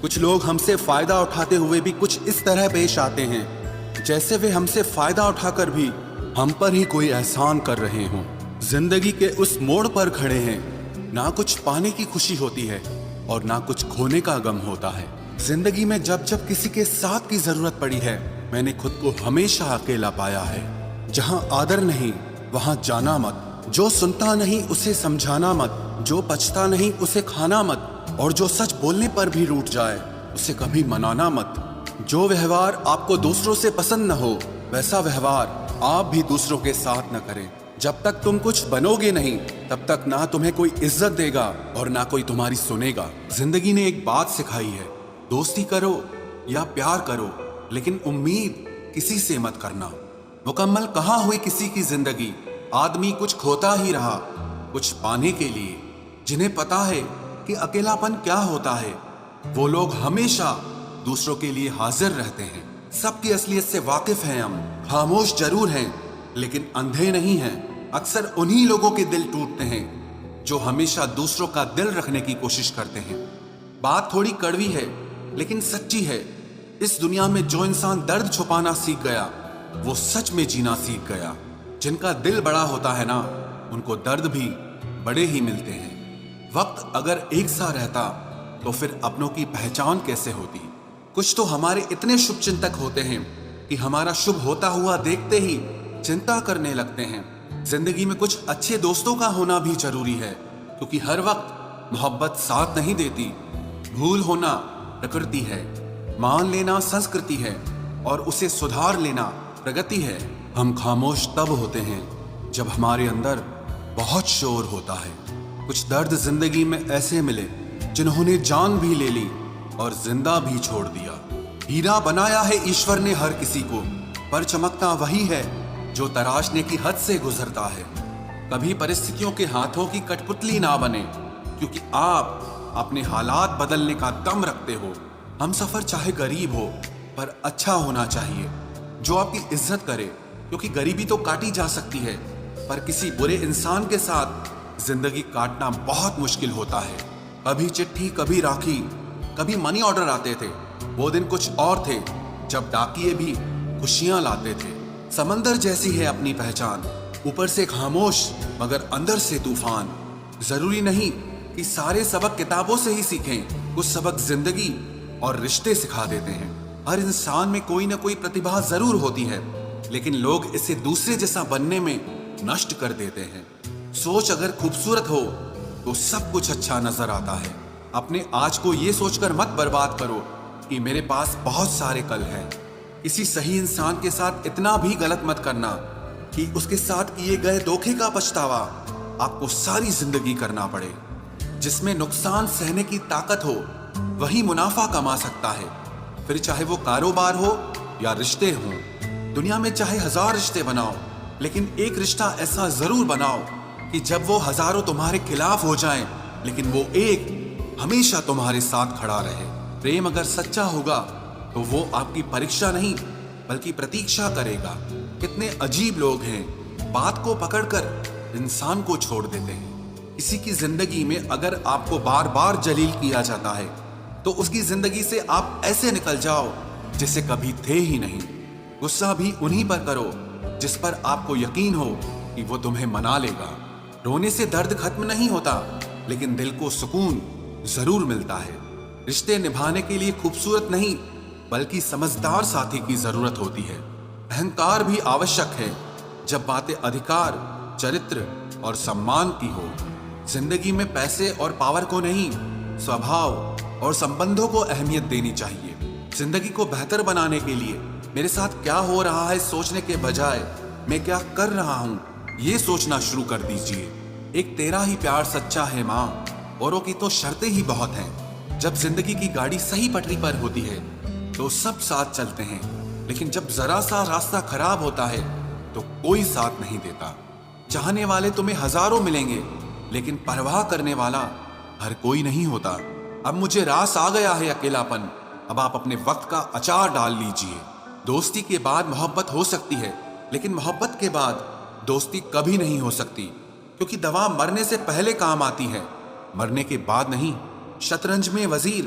कुछ लोग हमसे फायदा उठाते हुए भी कुछ इस तरह पेश आते हैं जैसे वे हमसे फायदा उठाकर भी हम पर ही कोई एहसान कर रहे हों। जिंदगी के उस मोड़ पर खड़े हैं, ना कुछ पाने की खुशी होती है और ना कुछ खोने का गम होता है। जिंदगी में जब जब किसी के साथ की जरूरत पड़ी है, मैंने खुद को हमेशा अकेला पाया है। जहां आदर नहीं वहां जाना मत, जो सुनता नहीं उसे समझाना मत, जो पछता नहीं उसे खाना मत, और जो सच बोलने पर भी रूठ जाए उसे कभी मनाना मत। जो व्यवहार आपको दूसरों से पसंद न हो वैसा व्यवहार आप भी दूसरों के साथ न करें। जब तक तुम कुछ बनोगे नहीं तब तक ना तुम्हें कोई इज्जत देगा और ना कोई तुम्हारी सुनेगा। जिंदगी ने एक बात सिखाई है, दोस्ती करो या प्यार करो लेकिन उम्मीद किसी से मत करना। मुकम्मल कहाँ हुई किसी की जिंदगी, आदमी कुछ खोता ही रहा कुछ पाने के लिए। जिन्हें पता है कि अकेलापन क्या होता है वो लोग हमेशा दूसरों के लिए हाजिर रहते हैं। सबकी असलियत से वाकिफ हैं हम, खामोश जरूर हैं लेकिन अंधे नहीं हैं। अक्सर उन्हीं लोगों के दिल टूटते हैं जो हमेशा दूसरों का दिल रखने की कोशिश करते हैं। बात थोड़ी कड़वी है लेकिन सच्ची है। इस दुनिया में जो इंसान दर्द छुपाना सीख गया वो सच में जीना सीख गया। जिनका दिल बड़ा होता है ना, उनको दर्द भी बड़े ही मिलते हैं। वक्त अगर एक सा रहता तो फिर अपनों की पहचान कैसे होती। कुछ तो हमारे इतने शुभ चिंतक होते हैं कि हमारा शुभ होता हुआ देखते ही चिंता करने लगते हैं। जिंदगी में कुछ अच्छे दोस्तों का होना भी जरूरी है, क्योंकि हर वक्त मोहब्बत साथ नहीं देती। भूल होना प्रकृति है, मान लेना संस्कृति है और उसे सुधार लेना प्रगति है। हम खामोश तब होते हैं जब हमारे अंदर बहुत शोर होता है। कुछ दर्द जिंदगी में ऐसे मिले जिन्होंने जान भी ले ली और जिंदा भी छोड़ दिया। हीरा बनाया है ईश्वर ने हर किसी को, पर चमकता वही है जो तराशने की हद से गुजरता है। कभी परिस्थितियों के हाथों की कठपुतली ना बने, क्योंकि आप अपने हालात बदलने का दम रखते हो। हम सफर चाहे गरीब हो पर अच्छा होना चाहिए, जो आपकी इज्जत करे, क्योंकि गरीबी तो काटी जा सकती है पर किसी बुरे इंसान के साथ जिंदगी काटना बहुत मुश्किल होता है। कभी चिट्ठी, कभी राखी, कभी मनी ऑर्डर आते थे। वो दिन कुछ और थे जब डाकिये भी खुशियां लाते थे। समंदर जैसी है अपनी पहचान, ऊपर से खामोश मगर अंदर से तूफान। जरूरी नहीं कि सारे सबक किताबों से ही सीखें, कुछ सबक जिंदगी और रिश्ते सिखा देते हैं। हर इंसान में कोई ना कोई प्रतिभा जरूर होती है, लेकिन लोग इसे दूसरे जैसा बनने में नष्ट कर देते हैं। सोच अगर खूबसूरत हो तो सब कुछ अच्छा नजर आता है। अपने आज को ये सोचकर मत बर्बाद करो कि मेरे पास बहुत सारे कल हैं। किसी सही इंसान के साथ इतना भी गलत मत करना कि उसके साथ किए गए धोखे का पछतावा आपको सारी जिंदगी करना पड़े। जिसमें नुकसान सहने की ताकत हो वही मुनाफा कमा सकता है, फिर चाहे वो कारोबार हो या रिश्ते हों। दुनिया में चाहे 1000 रिश्ते बनाओ, लेकिन एक रिश्ता ऐसा जरूर बनाओ कि जब वो हजारों तुम्हारे खिलाफ हो जाएं, लेकिन वो एक हमेशा तुम्हारे साथ खड़ा रहे। प्रेम अगर सच्चा होगा तो वो आपकी परीक्षा नहीं बल्कि प्रतीक्षा करेगा। कितने अजीब लोग हैं, बात को पकड़कर इंसान को छोड़ देते हैं। किसी की जिंदगी में अगर आपको बार बार जलील किया जाता है तो उसकी जिंदगी से आप ऐसे निकल जाओ जिसे कभी थे ही नहीं। गुस्सा भी उन्हीं पर करो जिस पर आपको यकीन हो कि वो तुम्हें मना लेगा। रोने से दर्द खत्म नहीं होता, लेकिन दिल को सुकून जरूर मिलता है। रिश्ते निभाने के लिए खूबसूरत नहीं बल्कि समझदार साथी की जरूरत होती है। अहंकार भी आवश्यक है जब बातें अधिकार, चरित्र और सम्मान की हो। जिंदगी में पैसे और पावर को नहीं, स्वभाव और संबंधों को अहमियत देनी चाहिए। जिंदगी को बेहतर बनाने के लिए मेरे साथ क्या हो रहा है सोचने के बजाय मैं क्या कर रहा हूं ये सोचना शुरू कर दीजिए। एक तेरा ही प्यार सच्चा है माँ, औरों की तो शर्तें ही बहुत हैं। जब जिंदगी की गाड़ी सही पटरी पर होती है तो सब साथ चलते हैं, लेकिन जब जरा सा रास्ता खराब होता है तो कोई साथ नहीं देता। चाहने वाले तुम्हें हजारों मिलेंगे, लेकिन परवाह करने वाला हर कोई नहीं होता। अब मुझे रास आ गया है अकेलापन, अब आप अपने वक्त का अचार डाल लीजिए। दोस्ती के बाद मोहब्बत हो सकती है, लेकिन मोहब्बत के बाद दोस्ती कभी नहीं हो सकती, क्योंकि दवा मरने से पहले काम आती है, मरने के बाद नहीं। शतरंज में वजीर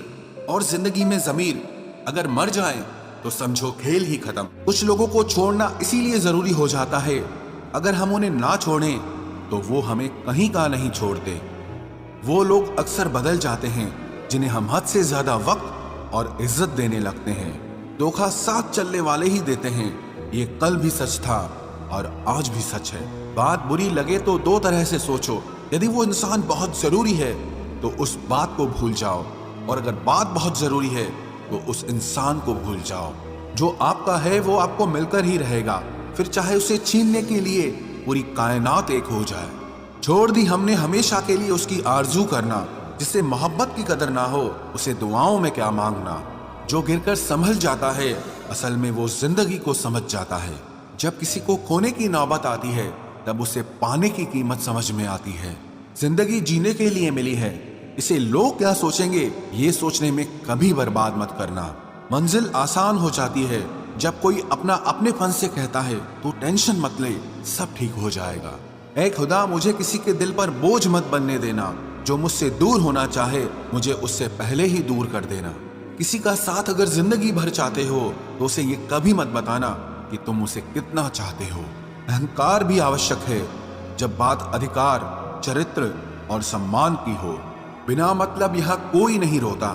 और जिंदगी में ज़मीर अगर मर जाए तो समझो खेल ही खत्म। कुछ लोगों को छोड़ना इसीलिए जरूरी हो जाता है, अगर हम उन्हें ना छोड़ें तो वो हमें कहीं का नहीं छोड़ते। वो लोग अक्सर बदल जाते हैं जिन्हें हम हद से ज्यादा वक्त और इज्जत देने लगते हैं। धोखा साथ चलने वाले ही देते हैं, ये कल भी सच था और आज भी सच है। बात बुरी लगे तो दो तरह से सोचो, यदि वो इंसान बहुत जरूरी है तो उस बात को भूल जाओ, और अगर बात बहुत जरूरी है तो उस इंसान को भूल जाओ। जो आपका है वो आपको मिलकर ही रहेगा, फिर चाहे उसे छीनने के लिए पूरी कायनात एक हो जाए। छोड़ दी हमने हमेशा के लिए उसकी आरजू करना, जिसे मोहब्बत की कदर ना हो उसे दुआओं में क्या मांगना। जो गिरकर संभल जाता है असल में वो जिंदगी को समझ जाता है। जब किसी को खोने की नौबत आती है तब उसे पाने की कीमत समझ में आती है। जिंदगी जीने के लिए मिली है, इसे लोग क्या सोचेंगे ये सोचने में कभी बर्बाद मत करना। मंजिल आसान हो जाती है जब कोई अपना अपने फन से कहता है तू टेंशन मत ले, सब ठीक हो जाएगा। ऐ खुदा मुझे किसी के दिल पर बोझ मत बनने देना, जो मुझसे दूर होना चाहे मुझे उससे पहले ही दूर कर देना। किसी का साथ अगर जिंदगी भर चाहते हो तो उसे ये कभी मत बताना कि तुम उसे कितना चाहते हो। अहंकार भी आवश्यक है जब बात अधिकार, चरित्र और सम्मान की हो। बिना मतलब यहाँ कोई नहीं रोता,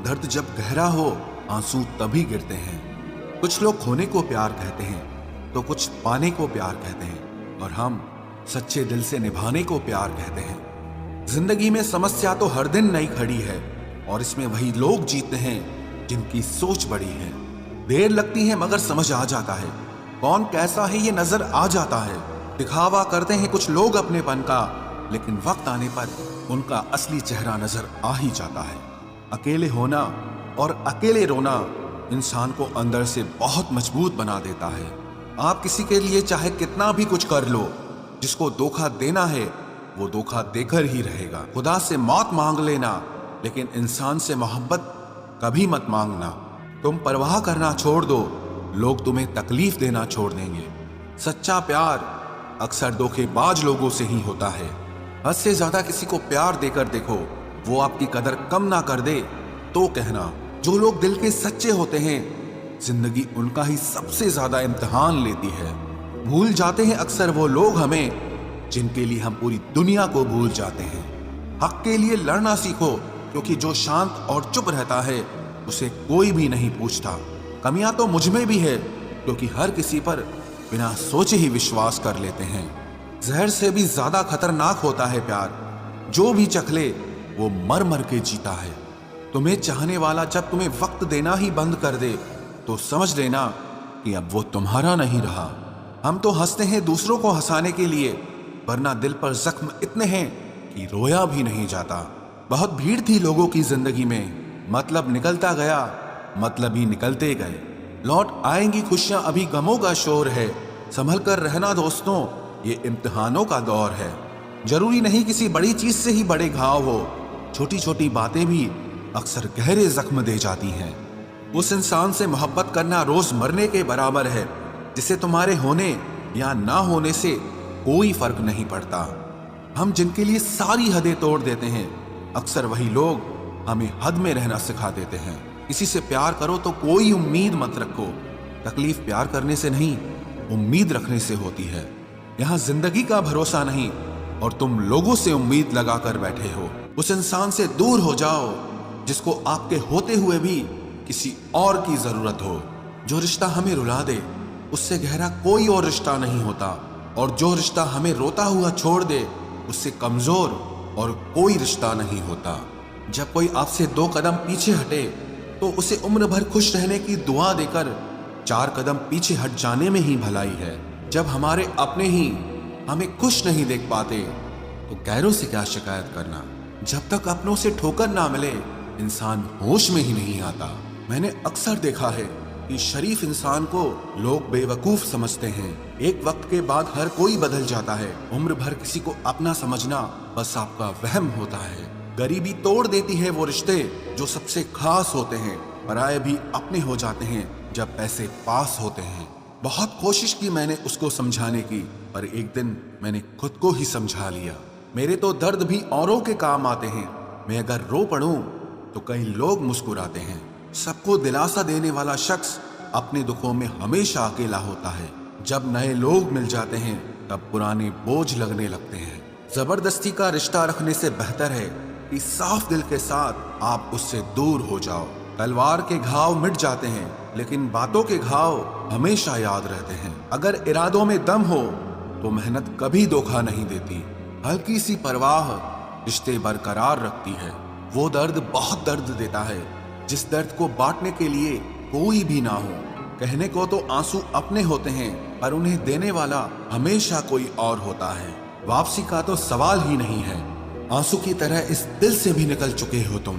दर्द जब गहरा हो आंसू तभी गिरते हैं। कुछ लोग खोने को प्यार कहते हैं तो कुछ पाने को प्यार कहते हैं, और हम सच्चे दिल से निभाने को प्यार कहते हैं। जिंदगी में समस्या तो हर दिन नई खड़ी है, और इसमें वही लोग जीतते हैं जिनकी सोच बड़ी है। देर लगती है मगर समझ आ जाता है, कौन कैसा है ये नजर आ जाता है। दिखावा करते हैं कुछ लोग अपनेपन का, लेकिन वक्त आने पर उनका असली चेहरा नजर आ ही जाता है। अकेले होना और अकेले रोना इंसान को अंदर से बहुत मजबूत बना देता है। आप किसी के लिए चाहे कितना भी कुछ कर लो, जिसको धोखा देना है वो धोखा देकर ही रहेगा। खुदा से मौत मांग लेना, लेकिन इंसान से मोहब्बत कभी मत मांगना। तुम परवाह करना छोड़ दो, लोग तुम्हें तकलीफ देना छोड़ देंगे। सच्चा प्यार अक्सर धोखेबाज लोगों से ही होता है। हद से ज्यादा किसी को प्यार देकर देखो, वो आपकी कदर कम ना कर दे तो कहना। जो लोग दिल के सच्चे होते हैं जिंदगी उनका ही सबसे ज्यादा इम्तिहान लेती है। भूल जाते हैं अक्सर वो लोग हमें जिनके लिए हम पूरी दुनिया को भूल जाते हैं। हक के लिए लड़ना सीखो, क्योंकि जो शांत और चुप रहता है उसे कोई भी नहीं पूछता। कमियां तो मुझ में भी है, क्योंकि हर किसी पर बिना सोचे ही विश्वास कर लेते हैं। जहर से भी ज्यादा खतरनाक होता है प्यार, जो भी चख ले वो मर मर के जीता है। तुम्हें चाहने वाला जब तुम्हें वक्त देना ही बंद कर दे तो समझ लेना कि अब वो तुम्हारा नहीं रहा। हम तो हंसते हैं दूसरों को हंसाने के लिए, वरना दिल पर जख्म इतने हैं कि रोया भी नहीं जाता। बहुत भीड़ थी लोगों की जिंदगी में, मतलब निकलता गया, मतलब ही निकलते गए। लौट आएंगी खुशियां, अभी गमों का शोर है। संभल कर रहना दोस्तों, ये इम्तिहानों का दौर है। जरूरी नहीं किसी बड़ी चीज से ही बड़े घाव हो, छोटी छोटी बातें भी अक्सर गहरे जख्म दे जाती हैं। उस इंसान से मोहब्बत करना रोज मरने के बराबर है, जिसे तुम्हारे होने या ना होने से कोई फर्क नहीं पड़ता। हम जिनके लिए सारी हदें तोड़ देते हैं, अक्सर वही लोग हमें हद में रहना सिखा देते हैं। किसी से प्यार करो तो कोई उम्मीद मत रखो, तकलीफ प्यार करने से नहीं उम्मीद रखने से होती है। यहाँ जिंदगी का भरोसा नहीं और तुम लोगों से उम्मीद लगा कर बैठे हो। उस इंसान से दूर हो जाओ जिसको आपके होते हुए भी किसी और की जरूरत हो। जो रिश्ता हमें रुला दे उससे गहरा कोई और रिश्ता नहीं होता, और जो रिश्ता हमें रोता हुआ छोड़ दे उससे कमजोर और कोई रिश्ता नहीं होता। जब कोई आपसे 2 कदम पीछे हटे तो उसे उम्र भर खुश रहने की दुआ देकर 4 कदम पीछे हट जाने में ही भलाई है। जब हमारे अपने ही हमें खुश नहीं देख पाते तो गैरों से क्या शिकायत करना। जब तक अपनों से ठोकर ना मिले इंसान होश में ही नहीं आता। मैंने अक्सर देखा है कि शरीफ इंसान को लोग बेवकूफ समझते हैं। एक वक्त के बाद हर कोई बदल जाता है। उम्र भर किसी को अपना समझना बस आपका वहम होता है। गरीबी तोड़ देती है वो रिश्ते जो सबसे खास होते हैं। पराये भी अपने हो जाते हैं जब पैसे पास होते हैं। बहुत कोशिश की मैंने उसको समझाने की, पर एक दिन मैंने खुद को ही समझा लिया। मेरे तो दर्द भी औरों के काम आते हैं। मैं अगर रो पड़ूं तो कई लोग मुस्कुराते हैं। सबको दिलासा देने वाला शख्स अपने दुखों में हमेशा अकेला होता है। जब नए लोग मिल जाते हैं तब पुराने बोझ लगने लगते हैं। जबरदस्ती का रिश्ता रखने से बेहतर है कि साफ दिल के साथ आप उससे दूर हो जाओ। तलवार के घाव मिट जाते हैं, लेकिन बातों के घाव हमेशा याद रहते हैं। अगर इरादों में दम हो तो मेहनत कभी धोखा नहीं देती। हल्की सी परवाह रिश्ते बरकरार रखती है। वो दर्द बहुत दर्द देता है जिस दर्द को बांटने के लिए कोई भी ना हो। कहने को तो आंसू अपने होते हैं, पर उन्हें देने वाला हमेशा कोई और होता है। वापसी का तो सवाल ही नहीं है। आंसू की तरह इस दिल से भी निकल चुके हो तुम।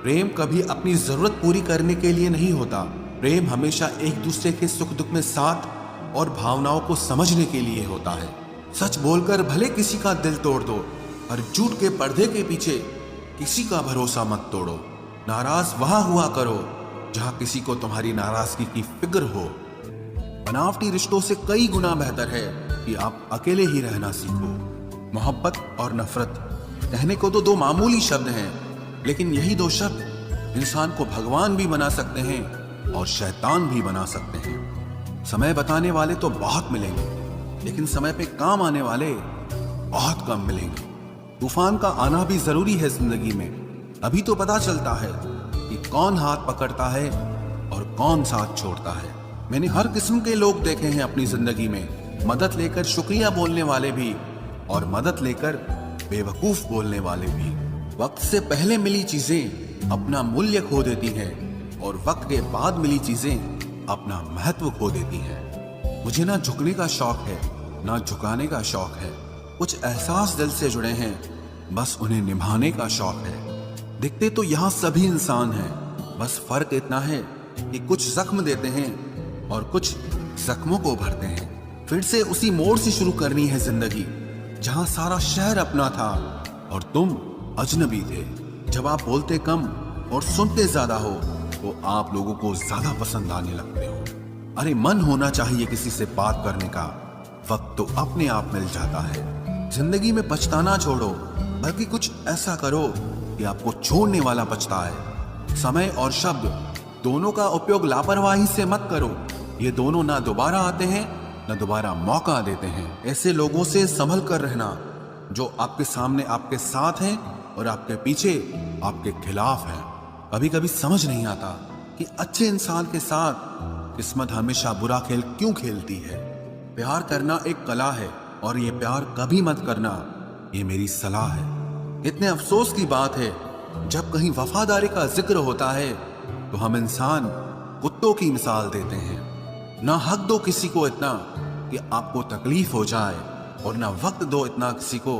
प्रेम कभी अपनी जरूरत पूरी करने के लिए नहीं होता। प्रेम हमेशा एक दूसरे के सुख दुख में साथ और भावनाओं को समझने के लिए होता है। सच बोलकर भले किसी का दिल तोड़ दो, पर झूठ के पर्दे के पीछे किसी का भरोसा मत तोड़ो। नाराज वहां हुआ करो जहां किसी को तुम्हारी नाराजगी की फिक्र हो। बनावटी रिश्तों से कई गुना बेहतर है कि आप अकेले ही रहना सीखो। मोहब्बत और नफरत कहने को तो दो मामूली शब्द हैं, लेकिन यही दो शब्द इंसान को भगवान भी बना सकते हैं और शैतान भी बना सकते हैं। समय बताने वाले तो बहुत मिलेंगे, लेकिन समय पे काम आने वाले बहुत कम मिलेंगे। तूफान का आना भी जरूरी है जिंदगी में। अभी तो पता चलता है कि कौन हाथ पकड़ता है और कौन साथ छोड़ता है। मैंने हर किस्म के लोग देखे हैं अपनी जिंदगी में। मदद लेकर शुक्रिया बोलने वाले भी और मदद लेकर बेवकूफ बोलने वाले भी। वक्त से पहले मिली चीजें अपना मूल्य खो देती हैं और वक्त के बाद मिली चीजें अपना महत्व खो देती हैं। मुझे ना झुकने का शौक है ना झुकाने का शौक है। कुछ एहसास दिल से जुड़े हैं, बस उन्हें निभाने का शौक है। दिखते तो यहाँ सभी इंसान हैं, बस फर्क इतना है कि कुछ जख्म देते हैं और कुछ जख्मों को भरते हैं। फिर से उसी मोड़ से शुरू करनी है जिंदगी जहां सारा शहर अपना था और तुम अजनबी थे। जब आप बोलते कम और सुनते ज्यादा हो तो आप लोगों को ज्यादा पसंद आने लगते हो। अरे मन होना चाहिए किसी से बात करने का, वक्त तो अपने आप मिल जाता है। जिंदगी में पछताना छोड़ो, बल्कि कुछ ऐसा करो कि आपको छोड़ने वाला पछताए। समय और शब्द दोनों का उपयोग लापरवाही से मत करो। ये दोनों ना दोबारा आते हैं ना दोबारा मौका देते हैं। ऐसे लोगों से संभल कर रहना जो आपके सामने आपके साथ हैं और आपके पीछे आपके खिलाफ हैं। कभी कभी समझ नहीं आता कि अच्छे इंसान के साथ किस्मत हमेशा बुरा खेल क्यों खेलती है। प्यार करना एक कला है और ये प्यार कभी मत करना, ये मेरी सलाह है। इतने अफसोस की बात है जब कहीं वफादारी का जिक्र होता है तो हम इंसान कुत्तों की मिसाल देते हैं। ना हक दो किसी को इतना कि आपको तकलीफ हो जाए और ना वक्त दो इतना किसी को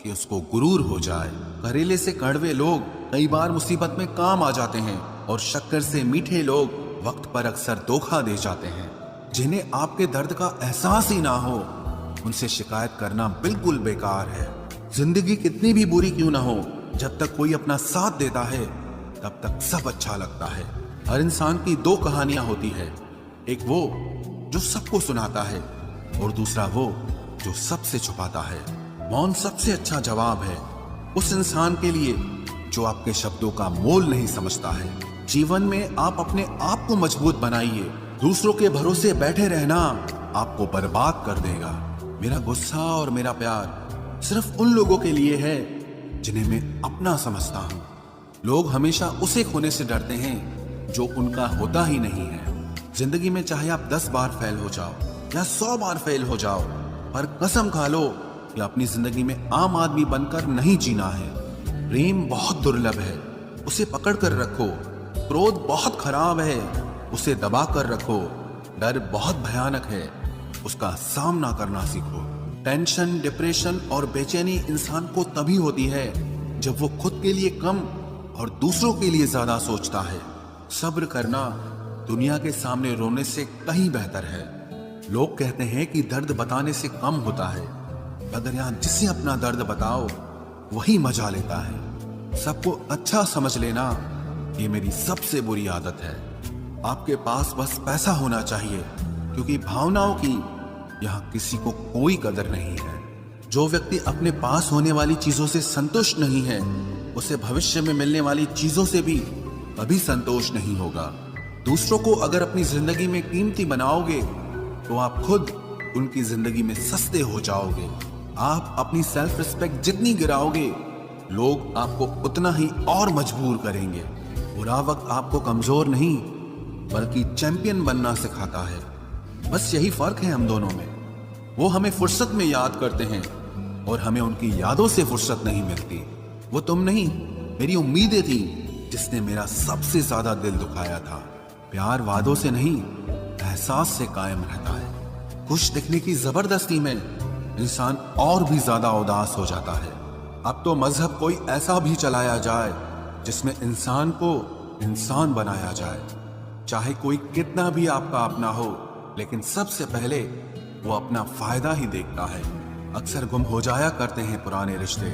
कि उसको गुरूर हो जाए। करेले से कड़वे लोग कई बार मुसीबत में काम आ जाते हैं और शक्कर से मीठे लोग वक्त पर अक्सर धोखा दे जाते हैं। जिन्हें आपके दर्द का एहसास ही ना हो उनसे शिकायत करना बिल्कुल बेकार है। जिंदगी कितनी भी बुरी क्यों ना हो, जब तक कोई अपना साथ देता है तब तक सब अच्छा लगता है। हर इंसान की दो कहानियां होती है, एक वो जो सबको सुनाता है और दूसरा वो जो सबसे छुपाता है। मौन सबसे अच्छा जवाब है उस इंसान के लिए जो आपके शब्दों का मोल नहीं समझता है। जीवन में आप अपने आप को मजबूत बनाइए। दूसरों के भरोसे बैठे रहना आपको बर्बाद कर देगा। मेरा गुस्सा और मेरा प्यार सिर्फ उन लोगों के लिए है जिन्हें मैं अपना समझता हूँ। लोग हमेशा उसे खोने से डरते हैं जो उनका होता ही नहीं है। जिंदगी में चाहे आप 10 बार फेल हो जाओ या 100 बार फेल हो जाओ, पर कसम खा लो कि अपनी जिंदगी में आम आदमी बनकर नहीं जीना है। प्रेम बहुत दुर्लभ है, उसे पकड़ कर रखो। क्रोध बहुत खराब है, उसे दबा कर रखो। डर बहुत भयानक है, उसका सामना करना सीखो। टेंशन, डिप्रेशन और बेचैनी इंसान को तभी होती है जब वो खुद के लिए कम और दूसरों के लिए ज्यादा सोचता है। सब्र करना दुनिया के सामने रोने से कहीं बेहतर है। लोग कहते हैं कि दर्द बताने से कम होता है, मगर यहाँ जिसे अपना दर्द बताओ वही मजा लेता है। सबको अच्छा समझ लेना ये मेरी सबसे बुरी आदत है। आपके पास बस पैसा होना चाहिए, क्योंकि भावनाओं की यहाँ किसी को कोई कदर नहीं है। जो व्यक्ति अपने पास होने वाली चीजों से संतुष्ट नहीं है उसे भविष्य में मिलने वाली चीजों से भी कभी संतोष नहीं होगा। दूसरों को अगर अपनी जिंदगी में कीमती बनाओगे तो आप खुद उनकी जिंदगी में सस्ते हो जाओगे। आप अपनी सेल्फ रिस्पेक्ट जितनी गिराओगे, लोग आपको उतना ही और मजबूर करेंगे। बुरा वक्त आपको कमजोर नहीं बल्कि चैंपियन बनना सिखाता है। बस यही फर्क है हम दोनों में। वो हमें फुर्सत में याद करते हैं और हमें उनकी यादों से फुर्सत नहीं मिलती। वो तुम नहीं, मेरी उम्मीदें थी जिसने मेरा सबसे ज्यादा दिल दुखाया था। प्यार वादों से नहीं, एहसास से कायम रहता है। खुश दिखने की जबरदस्ती में इंसान और भी ज्यादा उदास हो जाता है। अब तो मजहब कोई ऐसा भी चलाया जाए जिसमें इंसान को इंसान बनाया जाए। चाहे कोई कितना भी आपका अपना हो, लेकिन सबसे पहले वो अपना फायदा ही देखता है। अक्सर गुम हो जाया करते हैं पुराने रिश्ते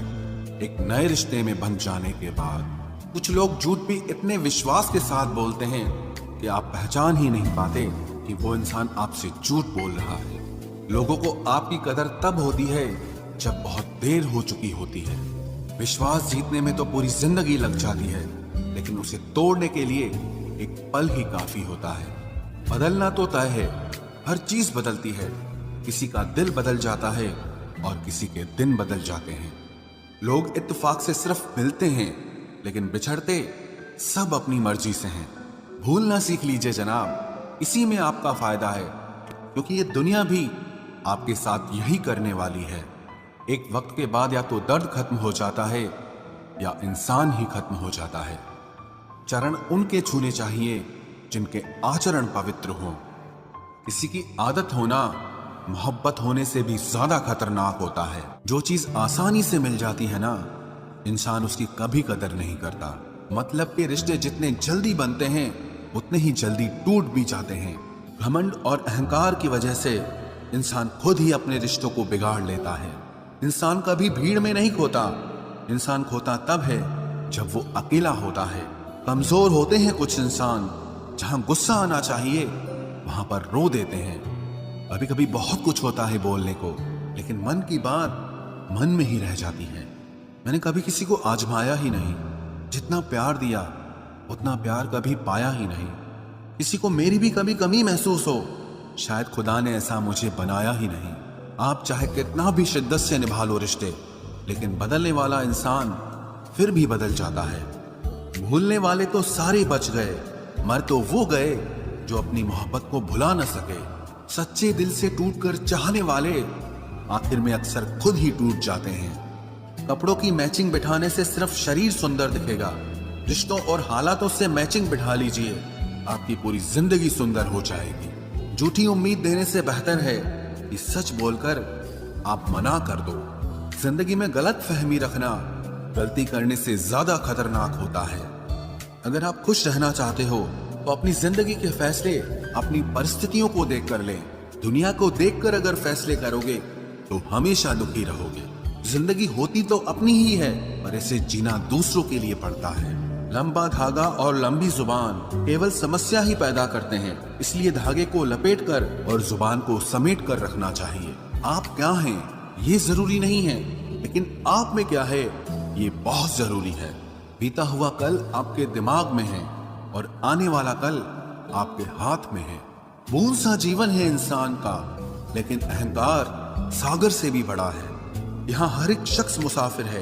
एक नए रिश्ते में बन जाने के बाद। कुछ लोग झूठ भी इतने विश्वास के साथ बोलते हैं कि आप पहचान ही नहीं पाते कि वो इंसान आपसे झूठ बोल रहा है। लोगों को आपकी कदर तब होती है जब बहुत देर हो चुकी होती है। विश्वास जीतने में तो पूरी जिंदगी लग जाती है, लेकिन उसे तोड़ने के लिए एक पल ही काफी होता है। बदलना तो तय है, हर चीज बदलती है। किसी का दिल बदल जाता है और किसी के दिन बदल जाते हैं। लोग इत्तेफाक से सिर्फ मिलते हैं, लेकिन बिछड़ते सब अपनी मर्जी से हैं। भूलना सीख लीजिए जनाब, इसी में आपका फायदा है, क्योंकि ये दुनिया भी आपके साथ यही करने वाली है। एक वक्त के बाद या तो दर्द खत्म हो जाता है या इंसान ही खत्म हो जाता है। चरण उनके छूने चाहिए जिनके आचरण पवित्र हों। किसी की आदत होना मोहब्बत होने से भी ज्यादा खतरनाक होता है। जो चीज आसानी से मिल जाती है ना, इंसान उसकी कभी कदर नहीं करता। मतलब के रिश्ते जितने जल्दी बनते हैं उतने ही जल्दी टूट भी जाते हैं। घमंड और अहंकार की वजह से इंसान खुद ही अपने रिश्तों को बिगाड़ लेता है। इंसान कभी भीड़ में नहीं खोता, इंसान खोता तब है जब वो अकेला होता है। कमजोर होते हैं कुछ इंसान, जहां गुस्सा आना चाहिए वहां पर रो देते हैं। कभी कभी बहुत कुछ होता है बोलने को, लेकिन मन की बात मन में ही रह जाती है। मैंने कभी किसी को आजमाया ही नहीं। जितना प्यार दिया उतना प्यार कभी पाया ही नहीं। किसी को मेरी भी कभी कमी महसूस हो, शायद खुदा ने ऐसा मुझे बनाया ही नहीं। आप चाहे कितना भी शिद्दत से निभा लो रिश्ते, लेकिन बदलने वाला इंसान फिर भी बदल जाता है। भूलने वाले तो सारे बच गए, मर तो वो गए जो अपनी मोहब्बत को भुला न सके। सच्चे दिल से टूटकर चाहने वाले आखिर में अक्सर खुद ही टूट जाते हैं। कपड़ों की मैचिंग बिठाने से सिर्फ शरीर सुंदर दिखेगा। रिश्तों और हालातों से मैचिंग बिठा लीजिए, आपकी पूरी जिंदगी सुंदर हो जाएगी। झूठी उम्मीद देने से बेहतर है कि सच बोलकर आप मना कर दो। जिंदगी में गलत फहमी रखना गलती करने से ज्यादा खतरनाक होता है। अगर आप खुश रहना चाहते हो तो अपनी जिंदगी के फैसले अपनी परिस्थितियों को देखकर लें। दुनिया को देखकर अगर फैसले करोगे तो हमेशा दुखी रहोगे। जिंदगी होती तो अपनी ही है, पर इसे जीना दूसरों के लिए पड़ता है। लंबा धागा और लंबी जुबान केवल समस्या ही पैदा करते हैं, इसलिए धागे को लपेटकर और जुबान को समेट कर रखना चाहिए। आप क्या हैं ये जरूरी नहीं है, लेकिन आप में क्या है ये बहुत जरूरी है। बीता हुआ कल आपके दिमाग में है और आने वाला कल आपके हाथ में है। बूंद सा जीवन है इंसान का, लेकिन अहंकार सागर से भी बड़ा है। यहाँ हर एक शख्स मुसाफिर है,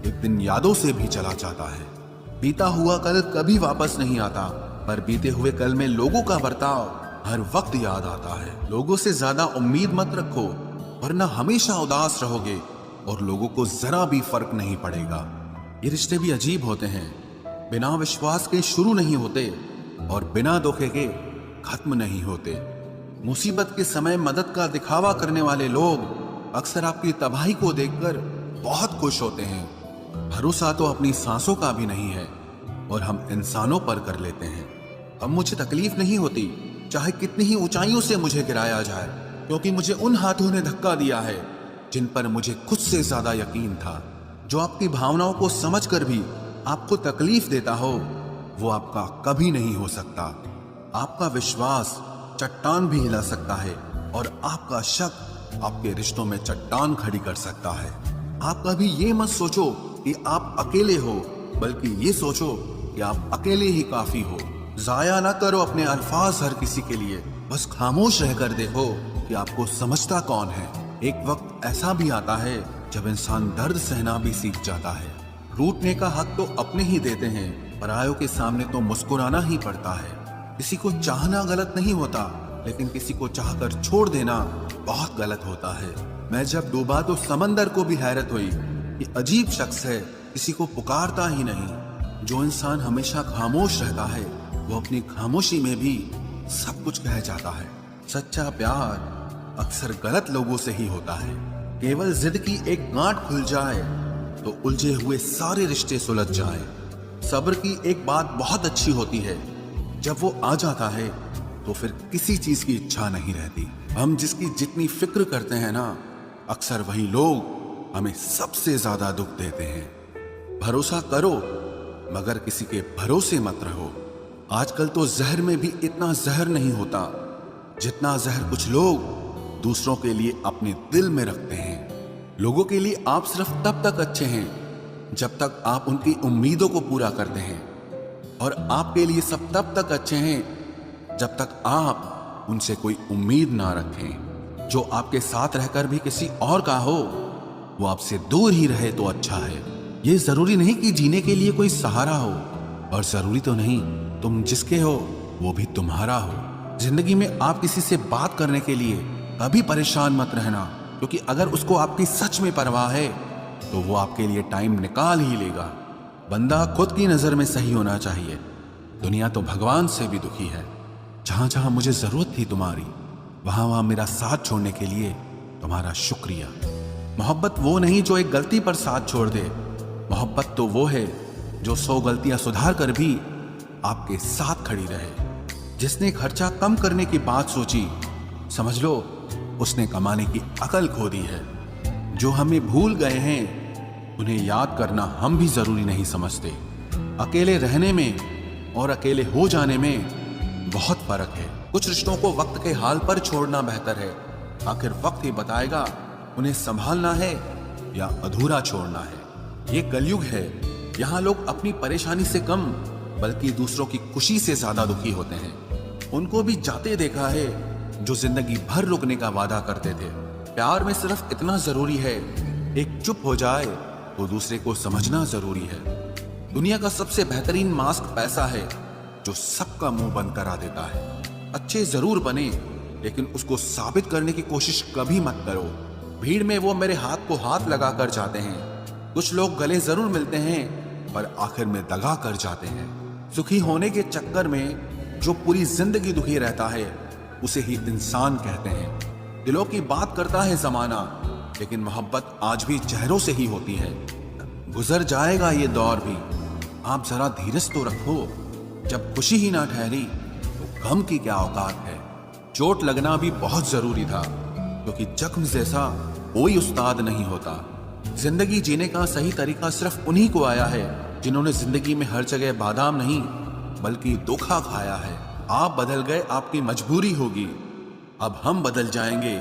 एक दिन यादों से भी चला जाता है। बीता हुआ कल कभी वापस नहीं आता, पर बीते हुए कल में लोगों का बर्ताव हर वक्त याद आता है। लोगों से ज्यादा उम्मीद मत रखो, वरना हमेशा उदास रहोगे और लोगों को जरा भी फर्क नहीं पड़ेगा। ये रिश्ते भी अजीब होते हैं, बिना विश्वास के शुरू नहीं होते और बिना धोखे के खत्म नहीं होते। मुसीबत के समय मदद का दिखावा करने वाले लोग अक्सर आपकी तबाही को देखकर बहुत खुश होते हैं। भरोसा तो अपनी सांसों का भी नहीं है और हम इंसानों पर कर लेते हैं। अब मुझे तकलीफ नहीं होती चाहे कितनी ही ऊंचाइयों से मुझे गिराया जाए, क्योंकि मुझे उन हाथों ने धक्का दिया है जिन पर मुझे खुद से ज्यादा यकीन था। जो आपकी भावनाओं को समझकर भी आपको तकलीफ देता हो, वो आपका कभी नहीं हो सकता। आपका विश्वास चट्टान भी हिला सकता है और आपका शक आपके रिश्तों में चट्टान खड़ी कर सकता है। आप कभी ये मत सोचो कि आप अकेले हो बल्कि ये सोचो कि आप अकेले ही काफी हो। जाया ना करो अपने अल्फाज हर किसी के लिए, बस खामोश रहकर देखो कि आपको समझता कौन है। एक वक्त ऐसा भी आता है जब इंसान दर्द सहना भी सीख जाता है। रूठने का हक तो अपने ही देते हैं, परायों के सामने तो मुस्कुराना ही पड़ता है। किसी को चाहना गलत नहीं होता, लेकिन किसी को चाहकर छोड़ देना बहुत गलत होता है। मैं जब डूबा तो समंदर को भी हैरत हुई कि अजीब शख्स है, किसी को पुकारता ही नहीं। जो इंसान हमेशा खामोश रहता है वो अपनी खामोशी में भी सब कुछ कह जाता है। सच्चा प्यार अक्सर गलत लोगों से ही होता है। केवल जिद की एक गांठ खुल जाए तो उलझे हुए सारे रिश्ते सुलझ जाएं। सब्र की एक बात बहुत अच्छी होती है, जब वो आ जाता है तो फिर किसी चीज की इच्छा नहीं रहती। हम जिसकी जितनी फिक्र करते हैं ना, अक्सर वही लोग हमें सबसे ज्यादा दुख देते हैं। भरोसा करो मगर किसी के भरोसे मत रहो। आजकल तो जहर में भी इतना जहर नहीं होता जितना जहर कुछ लोग दूसरों के लिए अपने दिल में रखते हैं। लोगों के लिए आप सिर्फ तब तक अच्छे हैं जब तक आप उनकी उम्मीदों को पूरा करते हैं, और आपके लिए सब तब तक अच्छे हैं जब तक आप उनसे कोई उम्मीद ना रखें। जो आपके साथ रहकर भी किसी और का हो वो आपसे दूर ही रहे तो अच्छा है। ये जरूरी नहीं कि जीने के लिए कोई सहारा हो, और जरूरी तो नहीं तुम जिसके हो वो भी तुम्हारा हो। जिंदगी में आप किसी से बात करने के लिए कभी परेशान मत रहना, क्योंकि अगर उसको आपकी सच में परवाह है तो वो आपके लिए टाइम निकाल ही लेगा। बंदा खुद की नजर में सही होना चाहिए। दुनिया तो भगवान से भी दुखी है। जहां जहां मुझे जरूरत थी तुम्हारी, वहां वहां मेरा साथ छोड़ने के लिए तुम्हारा शुक्रिया। मोहब्बत वो नहीं जो एक गलती पर साथ छोड़ दे। मोहब्बत तो वो है जो 100 गलतियां सुधार कर भी आपके साथ खड़ी रहे। जिसने खर्चा कम करने की बात सोची, समझ लो उसने कमाने की अकल खो दी है। जो हमें भूल गए हैं उन्हें याद करना हम भी जरूरी नहीं समझते। अकेले रहने में और अकेले हो जाने में बहुत फर्क है। कुछ रिश्तों को वक्त के हाल पर छोड़ना बेहतर है। आखिर वक्त ही बताएगा उन्हें संभालना है या अधूरा छोड़ना है। ये कलयुग है, यहाँ लोग अपनी परेशानी से कम बल्कि दूसरों की खुशी से ज्यादा दुखी होते हैं। उनको भी जाते देखा है जो जिंदगी भर रुकने का वादा करते थे। प्यार में सिर्फ इतना जरूरी है, एक चुप हो जाए तो दूसरे को समझना जरूरी है। दुनिया का सबसे बेहतरीन मास्क पैसा है जो सबका मुंह बंद करा देता है। अच्छे जरूर बने, लेकिन उसको साबित करने की कोशिश कभी मत करो। भीड़ में वो मेरे हाथ को हाथ लगा कर जाते हैं। कुछ लोग गले जरूर मिलते हैं पर आखिर में दगा कर जाते हैं। सुखी होने के चक्कर में जो पूरी जिंदगी दुखी रहता है उसे ही इंसान कहते हैं। दिलों की बात करता है जमाना, लेकिन मोहब्बत आज भी चेहरों से ही होती है। गुजर जाएगा ये दौर भी, आप जरा धीरज तो रखो। जब खुशी ही ना ठहरी तो गम की क्या औकात है। चोट लगना भी बहुत जरूरी था, क्योंकि जख्म जैसा कोई उस्ताद नहीं होता। जिंदगी जीने का सही तरीका सिर्फ उन्हीं को आया है जिन्होंने जिंदगी में हर जगह बादाम नहीं बल्कि धोखा खाया है। आप बदल गए, आपकी मजबूरी होगी, अब हम बदल जाएंगे,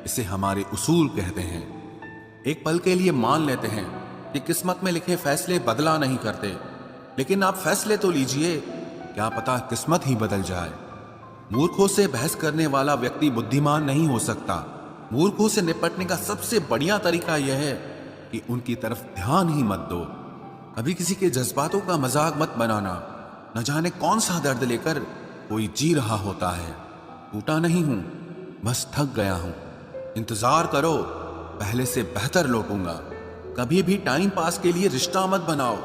इसे हमारे उसूल कहते हैं। एक पल के लिए मान लेते हैं कि किस्मत में लिखे फैसले बदला नहीं करते, लेकिन आप फैसले तो लीजिए, क्या पता किस्मत ही बदल जाए। मूर्खों से बहस करने वाला व्यक्ति बुद्धिमान नहीं हो सकता। मूर्खों से निपटने का सबसे बढ़िया तरीका यह है कि उनकी तरफ ध्यान ही मत दो। कभी किसी के जज्बातों का मजाक मत बनाना। न जाने कौन सा दर्द लेकर कोई जी रहा होता है। टूटा नहीं हूं, बस थक गया हूं। इंतजार करो, पहले से बेहतर लौटूंगा। कभी भी टाइम पास के लिए रिश्ता मत बनाओ,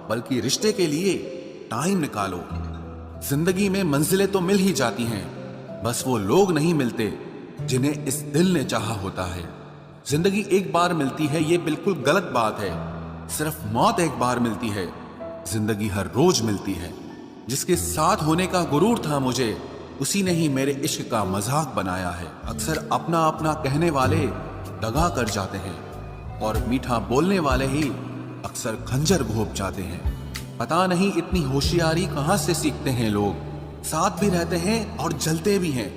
बल्कि रिश्ते के लिए टाइम निकालो। जिंदगी में मंजिलें तो मिल ही जाती हैं, बस वो लोग नहीं मिलते जिन्हें इस दिल ने चाहा होता है। जिंदगी एक बार मिलती है, ये बिल्कुल गलत बात है। सिर्फ मौत एक बार मिलती है, जिंदगी हर रोज मिलती है। जिसके साथ होने का गुरूर था मुझे, उसी ने ही मेरे इश्क का मजाक बनाया है। अक्सर अपना अपना कहने वाले दगा कर जाते हैं, और मीठा बोलने वाले ही अक्सर खंजर घोंप जाते हैं। पता नहीं इतनी होशियारी कहां से सीखते हैं लोग। साथ भी रहते हैं और जलते भी हैं,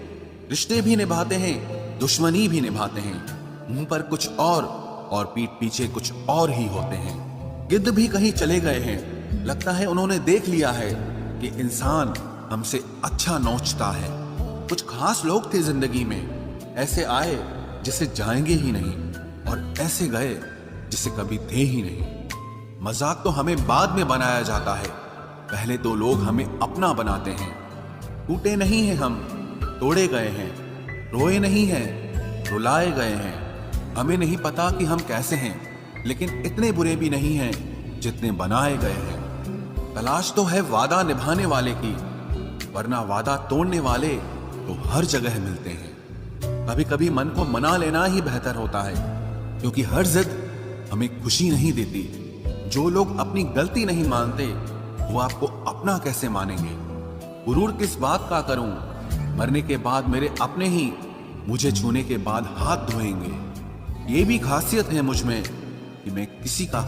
रिश्ते भी निभाते हैं, दुश्मनी भी निभाते हैं। मुंह पर कुछ और पीठ पीछे कुछ और ही होते हैं। गिद्ध भी कहीं चले गए हैं, लगता है उन्होंने देख लिया है कि इंसान हमसे अच्छा नोचता है। कुछ खास लोग थे जिंदगी में, ऐसे आए जिसे जाएंगे ही नहीं, और ऐसे गए जिसे कभी थे ही नहीं। मजाक तो हमें बाद में बनाया जाता है, पहले तो लोग हमें अपना बनाते हैं। टूटे नहीं हैं हम, तोड़े गए हैं, रोए नहीं हैं, रुलाए गए हैं। हमें नहीं पता कि हम कैसे हैं, लेकिन इतने बुरे भी नहीं हैं जितने बनाए गए हैं। तलाश तो है वादा निभाने वाले की, वरना वादा तोड़ने वाले तो हर जगह मिलते हैं। कभी कभी मन को मना लेना ही बेहतर होता है, क्योंकि हर जिद हमें खुशी नहीं देती। जो लोग अपनी गलती नहीं मानते, वो आपको अपना कैसे मानेंगे? गुरूर किस बात का करूं, मरने के बाद मेरे अपने ही मुझे छूने के बाद हाथ धोएंगे। ये भी खासियत है मुझ में कि मैं किसी का